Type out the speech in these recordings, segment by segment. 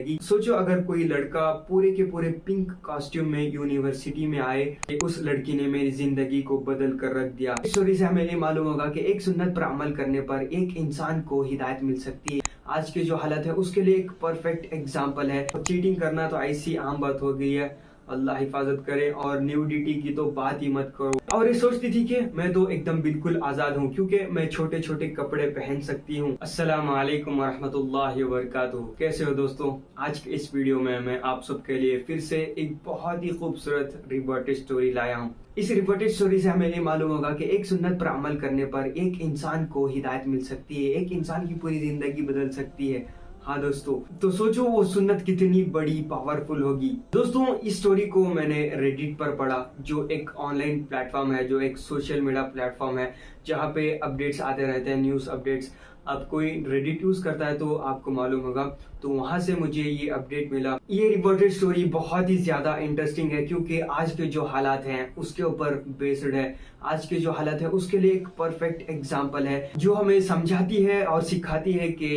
सोचो अगर कोई लड़का पूरे के पूरे पिंक कॉस्ट्यूम में यूनिवर्सिटी में आए, उस लड़की ने मेरी जिंदगी को बदल कर रख दिया। इस स्टोरी से हमें ये मालूम होगा कि एक सुन्नत पर अमल करने पर एक इंसान को हिदायत मिल सकती है। आज की जो हालत है उसके लिए एक परफेक्ट एग्जाम्पल है। चीटिंग करना तो ऐसी आम बात हो गई है, अल्लाह हिफाजत करे। और न्यूडिटी की तो बात ही मत करो। और ये सोचती थी कि मैं तो एकदम बिल्कुल आजाद हूँ क्योंकि मैं छोटे छोटे कपड़े पहन सकती हूँ। अस्सलाम वालेकुम रहमतुल्लाहि व बरकातुहू। कैसे हो दोस्तों? आज के इस वीडियो में मैं आप सबके लिए फिर से एक बहुत ही खूबसूरत रिवर्टेड स्टोरी लाया हूँ। इस रिवर्टेड स्टोरी से हमें ये मालूम होगा कि एक सुन्नत पर अमल करने पर एक इंसान को हिदायत मिल सकती है, एक इंसान की पूरी जिंदगी बदल सकती है। हाँ दोस्तों, तो सोचो वो सुन्नत कितनी बड़ी पावरफुल होगी। दोस्तों, इस स्टोरी को मैंने रेडिट पर पढ़ा, जो एक ऑनलाइन प्लेटफॉर्म है, जो एक सोशल मीडिया प्लेटफॉर्म है जहाँ पे अपडेट्स आते रहते हैं, न्यूज़ अपडेट्स। अब कोई रेडिट यूज करता है तो आपको मालूम होगा, तो वहां से मुझे ये अपडेट मिला। ये रिपोर्टेड स्टोरी बहुत ही ज्यादा इंटरेस्टिंग है क्योंकि आज के जो हालात हैं उसके ऊपर बेस्ड है। आज के जो हालात है उसके लिए एक परफेक्ट एग्जाम्पल है जो हमें समझाती है और सिखाती है कि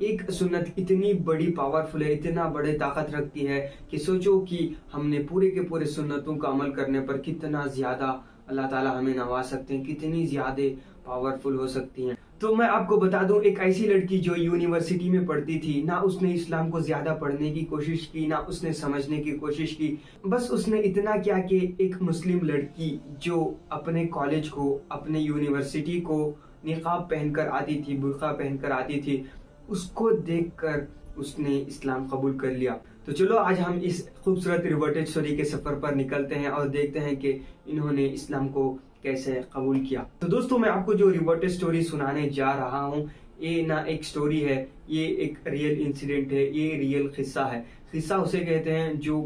एक सुन्नत इतनी बड़ी पावरफुल है, इतना बड़े ताकत रखती है कि सोचो कि हमने पूरे के पूरे सुन्नतों का अमल करने पर कितना ज्यादा अल्लाह ताला हमें नवाज सकते हैं, कितनी ज्यादा पावरफुल हो सकती हैं। तो मैं आपको बता दूं, एक ऐसी लड़की जो यूनिवर्सिटी में पढ़ती थी, ना उसने इस्लाम को ज्यादा पढ़ने की कोशिश की, ना उसने समझने की कोशिश की। बस उसने इतना किया कि एक मुस्लिम लड़की जो अपने कॉलेज को, अपने यूनिवर्सिटी को निकाब पहनकर आती थी, बुर्का पहनकर आती थी, उसको देखकर उसने इस्लाम कबूल कर लिया। तो चलो आज हम इस खूबसूरत रिवर्टेड स्टोरी के सफर पर निकलते हैं और देखते हैं कि इन्होंने इस्लाम को कैसे कबूल किया। तो दोस्तों, मैं आपको जो रिवर्टेड स्टोरी सुनाने जा रहा हूँ, ये ना एक स्टोरी है, ये एक रियल इंसिडेंट है, ये रियल किस्सा है। किस्सा उसे कहते हैं जो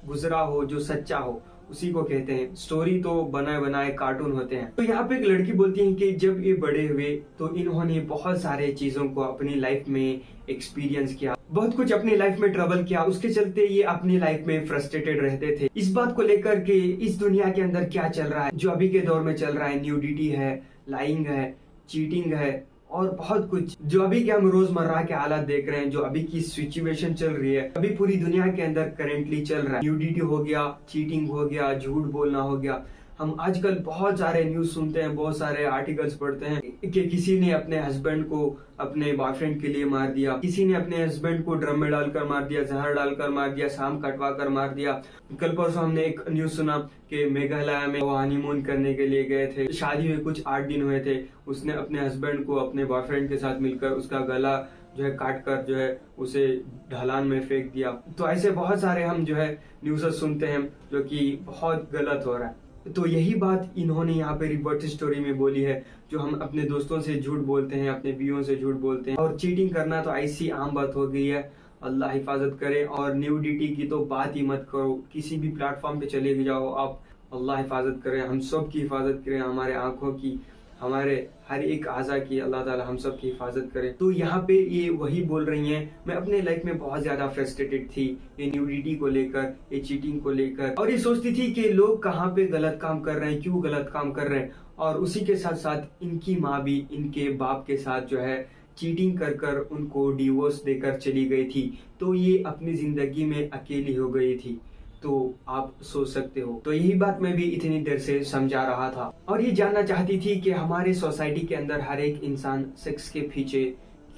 गुजरा हो, जो सच्चा हो, उसी को कहते हैं। स्टोरी तो बनाए बनाए कार्टून होते हैं। तो यहाँ पे एक लड़की बोलती है कि जब ये बड़े हुए तो इन्होंने बहुत सारे चीजों को अपनी लाइफ में एक्सपीरियंस किया, बहुत कुछ अपनी लाइफ में ट्रबल किया। उसके चलते ये अपनी लाइफ में फ्रस्ट्रेटेड रहते थे इस बात को लेकर के इस दुनिया के अंदर क्या चल रहा है, जो अभी के दौर में चल रहा है। न्यूडिटी है, लाइंग है, चीटिंग है और बहुत कुछ जो अभी के हम रोजमर्रा के हालात देख रहे हैं, जो अभी की सिचुएशन चल रही है, अभी पूरी दुनिया के अंदर करेंटली चल रहा है। न्यूडिटी हो गया, चीटिंग हो गया, झूठ बोलना हो गया। हम आजकल बहुत सारे न्यूज सुनते हैं, बहुत सारे आर्टिकल्स पढ़ते हैं कि किसी ने अपने हस्बैंड को अपने बॉयफ्रेंड के लिए मार दिया, किसी ने अपने हस्बैंड को ड्रम में डालकर मार दिया, जहर डालकर मार दिया, शाम कटवा कर मार दिया। कल परसों हमने एक न्यूज सुना कि मेघालय में वो हनीमून करने के लिए गए थे, शादी में कुछ 8 दिन हुए थे, उसने अपने हस्बैंड को अपने बॉयफ्रेंड के साथ मिलकर उसका गला जो है काट कर जो है उसे ढलान में फेंक दिया। तो ऐसे बहुत सारे हम जो है न्यूज़ सुनते हैं जो कि बहुत गलत हो रहा है। तो यही बात इन्होंने यहाँ पे रिवर्टेड स्टोरी में बोली है, जो हम अपने दोस्तों से झूठ बोलते हैं, अपने बीवियों से झूठ बोलते हैं। और चीटिंग करना तो ऐसी आम बात हो गई है, अल्लाह हिफाजत करे। और न्यूडिटी की तो बात ही मत करो, किसी भी प्लेटफॉर्म पे चले जाओ आप, अल्लाह हिफाजत करे, हम सब की हिफाजत करे, हमारे आंखों की, हमारे हर एक आज़ा की अल्लाह ताला हम सब की हिफाजत करे। तो यहाँ पे ये वही बोल रही हैं, मैं अपने लाइफ में बहुत ज्यादा फ्रस्ट्रेटेड थी ये न्यूडिटी को लेकर, ये चीटिंग को लेकर, और ये सोचती थी कि लोग कहाँ पे गलत काम कर रहे हैं, क्यों गलत काम कर रहे हैं। और उसी के साथ साथ इनकी माँ भी इनके बाप के साथ जो है चीटिंग कर कर उनको डिवोर्स देकर चली गई थी। तो ये अपनी जिंदगी में अकेली हो गई थी। तो आप सोच सकते हो, तो यही बात मैं भी इतनी देर से समझा रहा था और ये जानना चाहती थी कि हमारे सोसाइटी के अंदर हर एक इंसान सेक्स के पीछे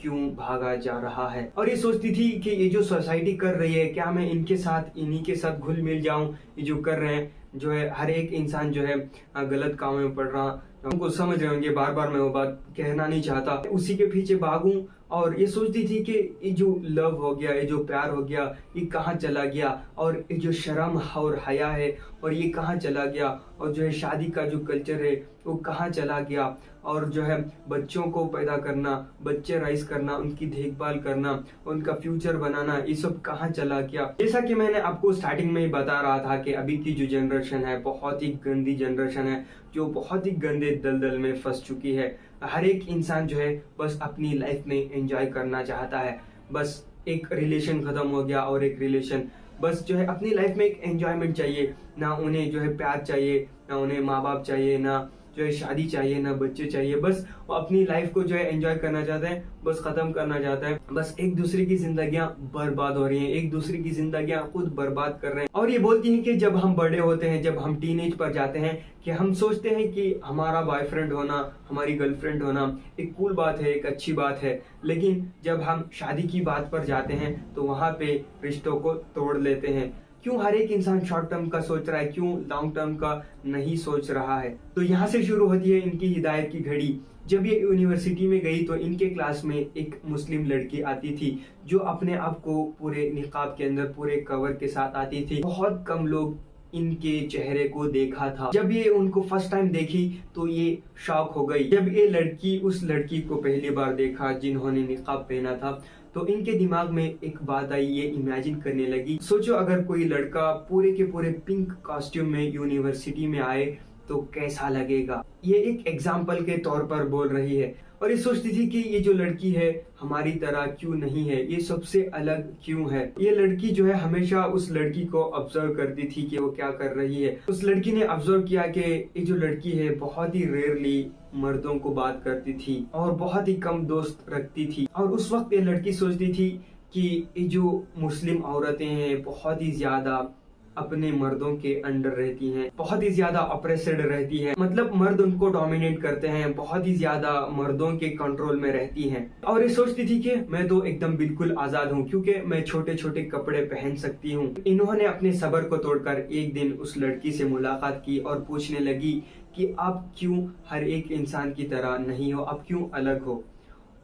क्यों भागा जा रहा है। और ये सोचती थी कि ये जो सोसाइटी कर रही है, क्या मैं इनके साथ, इन्हीं के साथ घुल मिल जाऊं। ये जो कर रहे हैं, जो है हर एक इंसान जो है गलत काम में पड़ रहा, हमको समझ रहे होंगे, बार बार मैं वो बात कहना नहीं चाहता, उसी के पीछे भागूं। और ये सोचती थी कि ये जो लव हो गया, ये जो प्यार हो गया, ये कहाँ चला गया, और ये जो शर्म और हया है और ये कहाँ चला गया, और जो है शादी का जो कल्चर है वो कहाँ चला गया, और जो है बच्चों को पैदा करना, बच्चे राइज करना, उनकी देखभाल करना, उनका फ्यूचर बनाना, ये सब कहाँ चला गया। जैसा कि मैंने आपको स्टार्टिंग में ही बता रहा था कि अभी की जो जनरेशन है बहुत ही गंदी जनरेशन है, जो बहुत ही गंदे दलदल में फंस चुकी है। हर एक इंसान जो है बस अपनी लाइफ में एंजॉय करना चाहता है। बस एक रिलेशन खत्म हो गया और एक रिलेशन, बस जो है अपनी लाइफ में एक एंजॉयमेंट चाहिए, ना उन्हें जो है प्यार चाहिए, ना उन्हें माँ बाप चाहिए, ना जो है शादी चाहिए, ना बच्चे चाहिए, बस वो अपनी लाइफ को जो है एंजॉय करना चाहते हैं, बस खत्म करना चाहते हैं। बस एक दूसरे की जिंदगियां बर्बाद हो रही हैं, एक दूसरे की जिंदगियां खुद बर्बाद कर रहे हैं। और ये बोलती हैं कि जब हम बड़े होते हैं, जब हम टीनेज पर जाते हैं, कि हम सोचते हैं कि हमारा बॉयफ्रेंड होना, हमारी गर्लफ्रेंड होना एक कूल बात है, एक अच्छी बात है, लेकिन जब हम शादी की बात पर जाते हैं तो वहां पे रिश्तों को तोड़ लेते हैं। क्यों हर एक इंसान शॉर्ट टर्म का सोच रहा है, क्यों लॉन्ग टर्म का नहीं सोच रहा है? तो यहाँ से शुरू होती है इनकी हिदायत की घड़ी। जब ये यूनिवर्सिटी में गई तो इनके क्लास में एक मुस्लिम लड़की आती थी, जो अपने आप को पूरे निकाब के अंदर पूरे कवर के साथ आती थी। बहुत कम लोग इनके चेहरे को देखा था। जब ये उनको फर्स्ट टाइम देखी तो ये शॉक हो गई। जब ये लड़की उस लड़की को पहली बार देखा जिन्होंने निकाब पहना था, तो इनके दिमाग में एक बात आई, ये इमेजिन करने लगी, सोचो अगर कोई लड़का पूरे के पूरे पिंक कॉस्ट्यूम में यूनिवर्सिटी में आए तो कैसा लगेगा। ये एक एग्जाम्पल के तौर पर बोल रही है और ये सोचती थी कि ये जो लड़की है हमारी तरह क्यों नहीं है, ये सबसे अलग क्यों है। ये लड़की जो है हमेशा उस लड़की को ऑब्जर्व करती थी कि वो क्या कर रही है। उस लड़की ने ऑब्जर्व किया कि ये जो लड़की है बहुत ही रेयरली मर्दों को बात करती थी और बहुत ही कम दोस्त रखती थी। और उस वक्त ये लड़की सोचती थी कि ये जो मुस्लिम औरतें हैं बहुत ही ज्यादा अपने मर्दों के अंडर रहती हैं, बहुत ही ज्यादा ऑप्रेस्ड रहती हैं, मतलब मर्द उनको डोमिनेट करते हैं, बहुत ही ज्यादा मर्दों के कंट्रोल में रहती हैं। और ये सोचती थी कि मैं तो एकदम बिल्कुल आजाद हूँ, क्योंकि मैं छोटे छोटे कपड़े पहन सकती हूँ। इन्होंने अपने सब्र को तोड़कर एक दिन उस लड़की से मुलाकात की और पूछने लगी कि आप क्यों हर एक इंसान की तरह नहीं हो, आप क्यों अलग हो।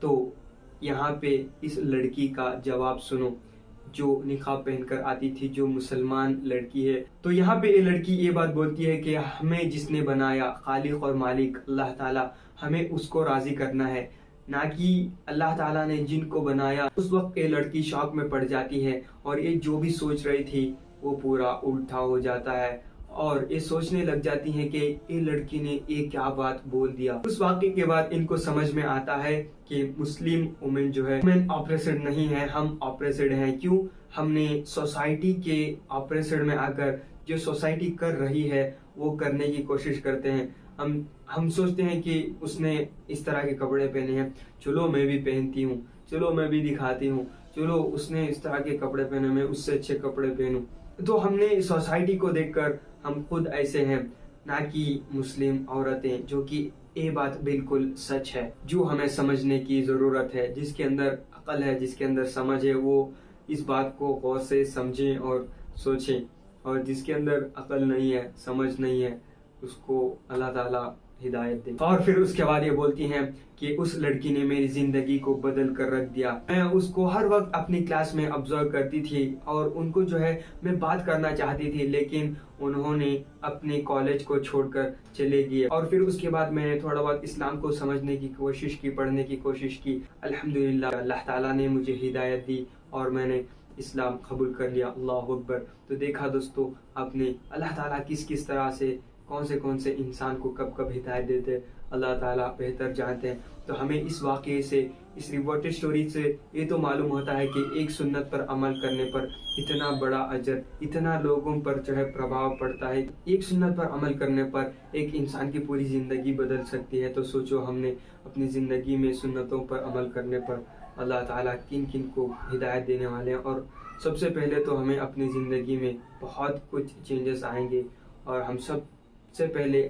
तो यहाँ पे इस लड़की का जवाब सुनो, जो निकाब पहनकर आती थी, जो मुसलमान लड़की है। तो यहाँ पे ये लड़की ये बात बोलती है कि हमें जिसने बनाया खालिक और मालिक अल्लाह ताला, हमें उसको राजी करना है, ना कि अल्लाह ताला ने जिनको बनाया। उस वक्त ये लड़की शॉक में पड़ जाती है और ये जो भी सोच रही थी वो पूरा उल्टा हो जाता है और ये सोचने लग जाती है कि ये लड़की ने ये क्या बात बोल दिया। उस वाक़े के बाद इनको समझ में आता है कि मुस्लिम वुमेन जो है वुमेन ऑपरेसेड नहीं है, हम ऑपरेसेड हैं। क्यों? हमने सोसाइटी के ऑपरेसेड में आकर जो सोसाइटी कर रही है वो करने की कोशिश करते हैं। हम सोचते हैं कि उसने इस तरह के कपड़े पहने हैं, चलो मैं भी पहनती हूँ, चलो मैं भी दिखाती हूँ, चलो उसने इस तरह के कपड़े पहने, मैं उससे अच्छे कपड़े पहनूं। तो हमने सोसाइटी को देखकर हम खुद ऐसे हैं, ना कि मुस्लिम औरतें, जो कि ये बात बिल्कुल सच है, जो हमें समझने की जरूरत है। जिसके अंदर अकल है, जिसके अंदर समझ है, वो इस बात को गौर से समझें और सोचें, और जिसके अंदर अकल नहीं है, समझ नहीं है, उसको अल्लाह ताला हिदायत दे। और फिर उसके बाद ये बोलती हैं कि उस लड़की ने मेरी जिंदगी को बदल कर रख दिया। मैं उसको हर वक्त अपनी क्लास में ऑब्जर्व करती थी और उनको जो है मैं बात करना चाहती थी, लेकिन उन्होंने अपने कॉलेज को छोड़कर चले गए। और फिर उसके बाद मैंने थोड़ा बहुत इस्लाम को समझने की कोशिश की, पढ़ने की कोशिश की। अल्हम्दुलिल्लाह अल्लाह ताला ने मुझे हिदायत दी और मैंने इस्लाम कबूल कर लिया। अल्लाह अकबर। तो देखा दोस्तों आपने, अल्लाह ताला किस किस तरह से कौन से इंसान को कब कब हिदायत देते, अल्लाह ताला बेहतर जानते हैं। तो हमें इस वाक़े से, इस रिपोर्टेड स्टोरी से ये तो मालूम होता है कि एक सुन्नत पर अमल करने पर इतना बड़ा अजर, इतना लोगों पर जो है प्रभाव पड़ता है। एक सुन्नत पर अमल करने पर एक इंसान की पूरी ज़िंदगी बदल सकती है। तो सोचो हमने अपनी ज़िंदगी में सुन्नतों पर अमल करने पर अल्लाह ताला किन किन को हिदायत देने वाले हैं। और सबसे पहले तो हमें अपनी ज़िंदगी में बहुत कुछ चेंजेस आएंगे और हम सबसे पहले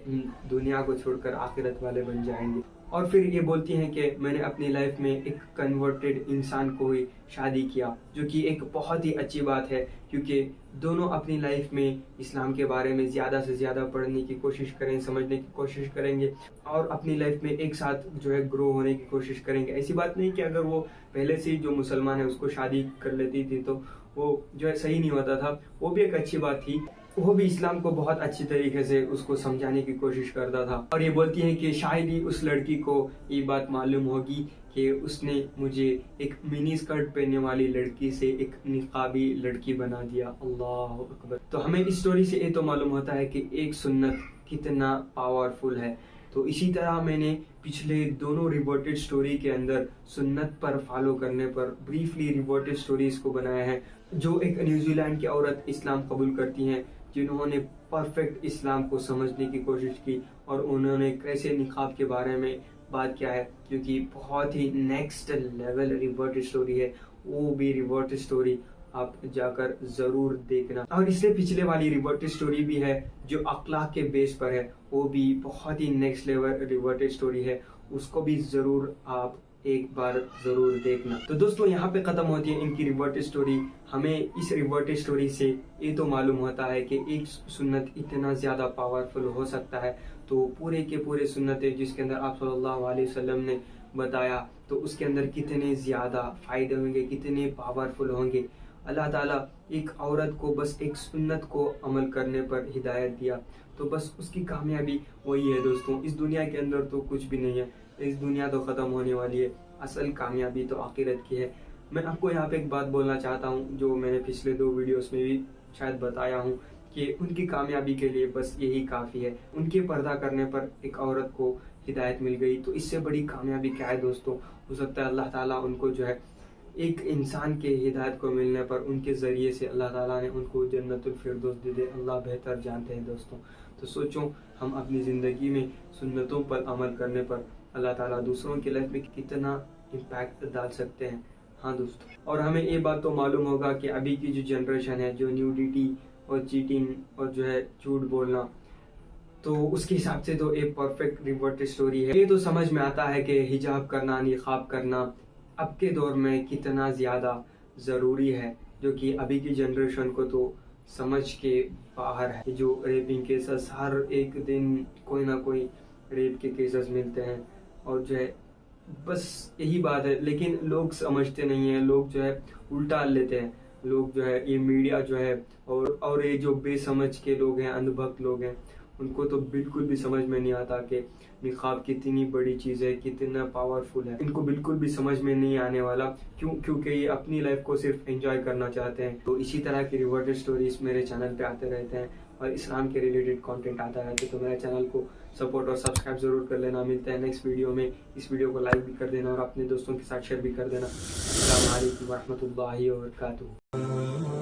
दुनिया को छोड़कर आखिरत वाले बन जाएंगे। और फिर ये बोलती हैं कि मैंने अपनी लाइफ में एक कन्वर्टेड इंसान को ही शादी किया, जो कि एक बहुत ही अच्छी बात है, क्योंकि दोनों अपनी लाइफ में इस्लाम के बारे में ज़्यादा से ज़्यादा पढ़ने की कोशिश करें, समझने की कोशिश करेंगे और अपनी लाइफ में एक साथ जो है ग्रो होने की कोशिश करेंगे। ऐसी बात नहीं कि अगर वो पहले से ही जो मुसलमान है उसको शादी कर लेती थी तो वो जो है सही नहीं होता था, वो भी एक अच्छी बात थी। वो भी इस्लाम को बहुत अच्छी तरीके से उसको समझाने की कोशिश करता था। और ये बोलती है कि शायद ही उस लड़की को ये बात मालूम होगी कि उसने मुझे एक मिनी स्कर्ट पहनने वाली लड़की से एक निकाबी लड़की बना दिया। अल्लाह अकबर। तो हमें इस स्टोरी से ये तो मालूम होता है कि एक सुन्नत कितना पावरफुल है। तो इसी तरह मैंने पिछले दोनों रिपोर्टेड स्टोरी के अंदर सुन्नत पर फॉलो करने पर ब्रीफली रिपोर्टेड स्टोरीज को बनाया है। जो एक न्यूजीलैंड की औरत इस्लाम कबूल करती हैं, जिन्होंने परफेक्ट इस्लाम को समझने की कोशिश की और उन्होंने कैसे निकाब के बारे में बात किया है, क्योंकि बहुत ही नेक्स्ट लेवल रिवर्ट स्टोरी है। वो भी रिवर्ट स्टोरी आप जाकर जरूर देखना। और इससे पिछले वाली रिवर्ट स्टोरी भी है जो अखलाक के बेस पर है, वो भी बहुत ही नेक्स्ट लेवल रिवर्ट स्टोरी है, उसको भी जरूर आप एक बार जरूर देखना। तो दोस्तों यहाँ पे खत्म होती है इनकी रिवर्ट स्टोरी। हमें इस रिवर्ट स्टोरी से ये तो मालूम होता है कि एक सुन्नत इतना ज्यादा पावरफुल हो सकता है, तो पूरे के पूरे सुन्नतें जिसके अंदर आप सल्लल्लाहु अलैहि वसल्लम ने बताया, तो उसके अंदर कितने ज्यादा फायदे होंगे, कितने पावरफुल होंगे। अल्लाह ताला एक औरत को बस एक सुन्नत को अमल करने पर हिदायत दिया, तो बस उसकी कामयाबी वही है दोस्तों। इस दुनिया के अंदर तो कुछ भी नहीं है, इस दुनिया तो खत्म होने वाली है, असल कामयाबी तो आखिरत की है। मैं आपको यहाँ पे एक बात बोलना चाहता हूँ जो मैंने पिछले 2 वीडियोस में भी शायद बताया हूँ कि उनकी कामयाबी के लिए बस यही काफी है। उनके पर्दा करने पर एक औरत को हिदायत मिल गई, तो इससे बड़ी कामयाबी क्या है दोस्तों। हो सकता है अल्लाह ताला उनको जो है एक इंसान के हिदायत को मिलने पर उनके जरिए से अल्लाह ताला ने उनको जन्नतुल फिरदौस दे दे। अल्लाह बेहतर जानते हैं दोस्तों। तो सोचो हम अपनी ज़िंदगी में सुन्नतों पर अमल करने पर अल्लाह ताला दूसरों की लाइफ में कितना इम्पैक्ट डाल सकते हैं। हाँ दोस्तों, और हमें ये बात तो मालूम होगा कि अभी की जो जनरेशन है, जो न्यूडिटी और चीटिंग और जो है झूठ बोलना, तो उसके हिसाब से तो एक परफेक्ट रिवर्ट स्टोरी है। ये तो समझ में आता है कि हिजाब करना, निकाब करना अब के दौर में कितना ज़्यादा ज़रूरी है, जो कि अभी की जनरेशन को तो समझ के बाहर है। जो रेपिंग केसेस हर एक दिन कोई ना कोई रेप के केसेस मिलते हैं, और जो है बस यही बात है, लेकिन लोग समझते नहीं हैं, लोग जो है उल्टा लेते हैं। लोग जो है ये मीडिया जो है और ये जो बेसमझ के लोग हैं, अंधभक्त लोग हैं, उनको तो बिल्कुल भी समझ में नहीं आता कि निकाब कितनी बड़ी चीज़ है, कितना पावरफुल है। इनको बिल्कुल भी समझ में नहीं आने वाला, क्योंकि ये अपनी लाइफ को सिर्फ एंजॉय करना चाहते हैं। तो इसी तरह की रिवर्ट स्टोरीज मेरे चैनल पे आते रहते हैं और इस्लाम के रिलेटेड कंटेंट आता रहता है, तो मेरे चैनल को सपोर्ट और सब्सक्राइब जरूर कर लेना। मिलते हैं नेक्स्ट वीडियो में। इस वीडियो को लाइक भी कर देना और अपने दोस्तों के साथ शेयर भी कर देना। अस्सलाम वालेकुम रहमतुल्लाहि व बरकातुहू।